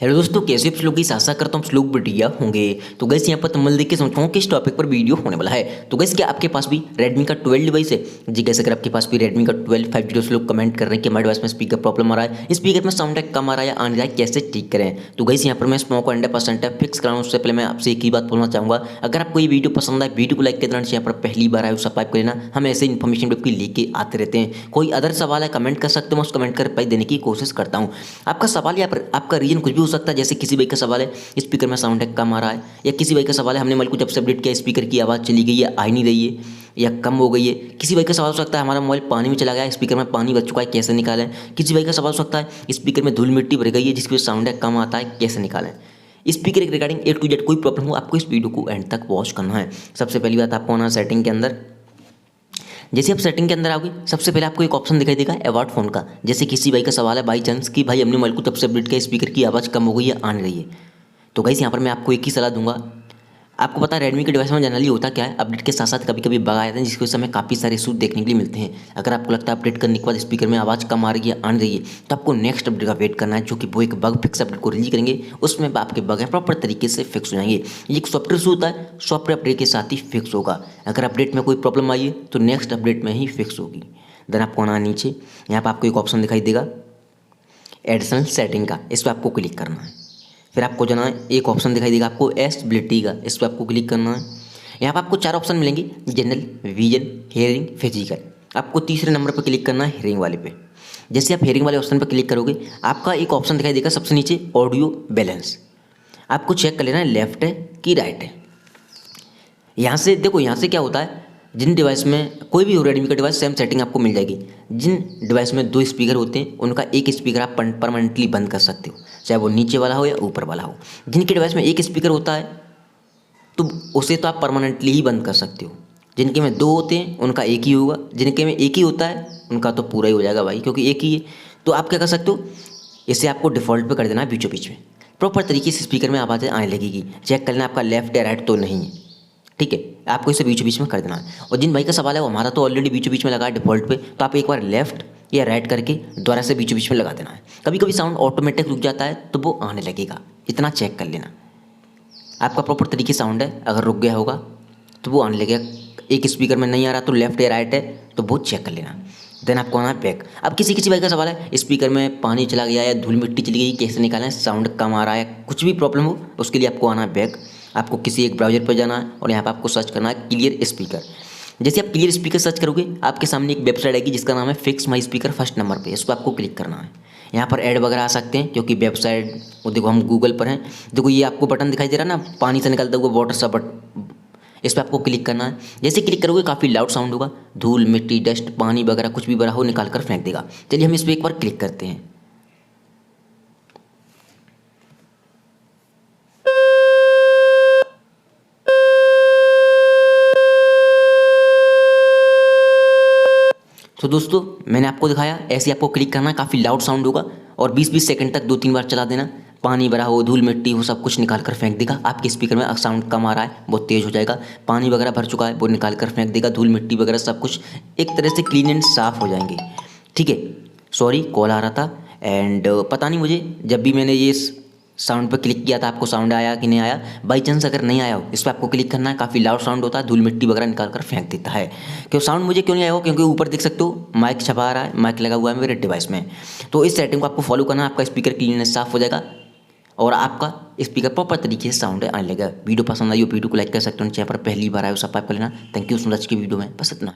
Hello दोस्तों, कैसे आप लोग की आशा करता हूँ आप लोग बढ़िया होंगे। तो गैस यहाँ पर तम्मल देख के समझता हूँ कि इस टॉपिक पर वीडियो होने वाला है। तो गैस क्या आपके पास भी रेडमी का 12 डिवाइस है? जी गैस, अगर आपके पास भी रेडमी का 12 5G से लोग कमेंट कर रहे हैं कि हमारे डिवाइस में स्पीकर प्रॉब्लम आ रहा है, स्पीकर में साउंड कम आ रहा है या आ नहीं रहा है, कैसे ठीक करें। तो गैस यहाँ पर मैं स्मोक को 100% फिक्स कराऊँ उससे पहले मैं आपसे एक ही बात बोलना चाहूँगा। अगर आपको ये वीडियो पसंद आए, वीडियो को लाइक कर देना, यहाँ पर पहली बार आए सब्सक्राइब कर लेना। हम ऐसे इन्फॉर्मेशन आपकी लेके आते रहते हैं। कोई अदर सवाल है कमेंट कर सकते हो, मैं उस कमेंट का रिप्लाई देने की कोशिश करता हूँ। आपका सवाल या आपका रीजन कुछ भी हो सकता है। जैसे किसी भाई का सवाल है स्पीकर में साउंड कम आ रहा है, या किसी भाई का सवाल है हमने मोबाइल को जब से अपडेट किया स्पीकर की आवाज़ चली गई है, आ ही नहीं रही है या कम हो गई है। किसी भाई का सवाल हो सकता है हमारा मोबाइल पानी में चला गया है, स्पीकर में पानी बच चुका है, कैसे निकालें। किसी भाई का सवाल हो सकता है स्पीकर में धूल मिट्टी भर गई है जिसकी वजह से साउंड कम आता है, कैसे निकालें। स्पीकर के रिगार्डिंग A to Z कोई प्रॉब्लम हो, आपको इस वीडियो को एंड तक वॉच करना है। सबसे पहली बात, आपको आना सेटिंग के अंदर। जैसे आप सेटिंग के अंदर आओगे, सबसे पहले आपको एक ऑप्शन दिखाई देगा अबाउट फोन का। जैसे किसी भाई का सवाल है बाई चांस कि भाई हमने मोबाइल को तब से अपडेट किया, स्पीकर की आवाज़ कम हो गई है, आ नहीं रही है। तो गाइस यहाँ पर मैं आपको एक ही सलाह दूंगा। आपको पता है रेडमी के डिवाइस में जनरली होता क्या है, अपडेट के साथ साथ कभी कभी बग आ जाते हैं जिसकी वजह से हमें काफ़ी सारे इशू देखने के लिए मिलते हैं। अगर आपको लगता है अपडेट करने के बाद स्पीकर में आवाज़ कम आ रही है, आ नहीं रही है, तो आपको नेक्स्ट अपडेट का वेट करना है, जो कि वो एक बग फिक्स अपडेट को रिलीज करेंगे। उसमें आपके बग है प्रॉपर तरीके से फिक्स हो जाएंगे। ये एक सॉफ्टवेयर इशू होता है, सॉफ्टवेयर अपडेट के साथ ही फिक्स होगा। अगर अपडेट में कोई प्रॉब्लम आई है तो नेक्स्ट अपडेट में ही फिक्स होगी। देन आपको आना नीचे, यहाँ पर आपको एक ऑप्शन दिखाई देगा एडिशनल सेटिंग का, इस पर आपको क्लिक करना है। फिर आपको जाना है, एक ऑप्शन दिखाई देगा आपको एस्टेबिलिटी का, इस पर आपको क्लिक करना है। यहाँ पर आपको 4 ऑप्शन मिलेंगे, जनरल, विजन, हेयरिंग, फिजिकल। आपको तीसरे नंबर पर क्लिक करना है हेयरिंग वाले पे। जैसे आप हेयरिंग वाले ऑप्शन पर क्लिक करोगे, आपका एक ऑप्शन दिखाई देगा सबसे नीचे ऑडियो बैलेंस। आपको चेक कर लेना है लेफ्ट है कि राइट है। यहाँ से देखो, यहाँ से क्या होता है, जिन डिवाइस में कोई भी हो रेडमी का डिवाइस सेम सेटिंग आपको मिल जाएगी। जिन डिवाइस में 2 स्पीकर होते हैं उनका एक स्पीकर आप परमानेंटली बंद कर सकते हो, चाहे वो नीचे वाला हो या ऊपर वाला हो। जिनके डिवाइस में एक स्पीकर होता है तो उसे तो आप परमानेंटली ही बंद कर सकते हो। जिनके में 2 होते हैं उनका एक ही होगा, जिनके में एक ही होता है उनका तो पूरा ही हो जाएगा भाई, क्योंकि एक ही है। तो आप क्या कर सकते हो, इसे आपको डिफ़ॉल्ट पे कर देना है बीचों बीच में। प्रॉपर तरीके से स्पीकर में आवाज़ें आने लगेगी। चेक करना आपका लेफ्ट या राइट तो नहीं है, ठीक है। आपको इसे बीचों बीच में कर देना है। और जिन भाई का सवाल है वो हमारा तो ऑलरेडी बीचों बीच में लगा है डिफ़ॉल्ट पे, तो आप एक बार लेफ्ट या राइट करके दोबारा से बीचों बीच में लगा देना है। कभी कभी साउंड ऑटोमेटिक रुक जाता है तो वो आने लगेगा, इतना चेक कर लेना। आपका प्रॉपर तरीके साउंड है, अगर रुक गया होगा तो वो आने लगेगा। एक स्पीकर में नहीं आ रहा तो लेफ्ट या राइट है तो वो चेक कर लेना। देन आपको आना है बैक। अब किसी किसी भाई का सवाल है स्पीकर में पानी चला गया या धूल मिट्टी चली गई, कैसे निकालें, साउंड कम आ रहा है, कुछ भी प्रॉब्लम हो, उसके लिए आपको आना है बैक। आपको किसी एक ब्राउजर पर जाना है और यहाँ पर आपको सर्च करना है क्लियर स्पीकर। जैसे आप क्लियर स्पीकर सर्च करोगे, आपके सामने एक वेबसाइट आएगी जिसका नाम है fix my speaker first number पे, इस पर आपको क्लिक करना है। यहाँ पर ऐड वगैरह आ सकते हैं क्योंकि वेबसाइट, वो देखो हम गूगल पर हैं। देखो ये आपको बटन दिखाई दे रहा है ना, पानी से निकलता हुआ वाटर सा इस पर आपको क्लिक करना है। जैसे क्लिक करोगे काफ़ी लाउड साउंड होगा, धूल मिट्टी डस्ट पानी वगैरह कुछ भी भरा हो निकाल कर फेंक देगा। चलिए हम इस पर एक बार क्लिक करते हैं। तो दोस्तों मैंने आपको दिखाया, ऐसे आपको क्लिक करना, काफ़ी लाउड साउंड होगा और 20-20 सेकंड तक 2-3 बार चला देना। पानी भरा हो धूल मिट्टी हो सब कुछ निकाल कर फेंक देगा। आपके स्पीकर में साउंड कम आ रहा है वो तेज़ हो जाएगा, पानी वगैरह भर चुका है वो निकाल कर फेंक देगा, धूल मिट्टी वगैरह सब कुछ एक तरह से क्लीन एंड साफ हो जाएंगे, ठीक है। सॉरी कॉल आ रहा था एंड पता नहीं मुझे, जब भी मैंने ये साउंड पर क्लिक किया था आपको साउंड आया कि नहीं आया। बाई चांस अगर नहीं आया हो, इस पर आपको क्लिक करना है। काफ़ी लाउड साउंड होता है, धूल मिट्टी वगैरह निकाल कर फेंक देता है। क्यों साउंड मुझे क्यों नहीं आया हो, क्योंकि ऊपर देख सकते हो माइक छपा रहा है, माइक लगा हुआ है मेरे डिवाइस में। तो इस सेटिंग को आपको फॉलो करना है, आपका स्पीकर क्लीननेस साफ हो जाएगा और आपका स्पीकर प्रॉपर तरीके से साउंड आने लगेगा। वीडियो पसंद आई हो वीडियो को लाइक कर सकते हो, चैनल पर पहली बार आए हो सब्सक्राइब कर लेना। थैंक यू सो मच की वीडियो में बस इतना।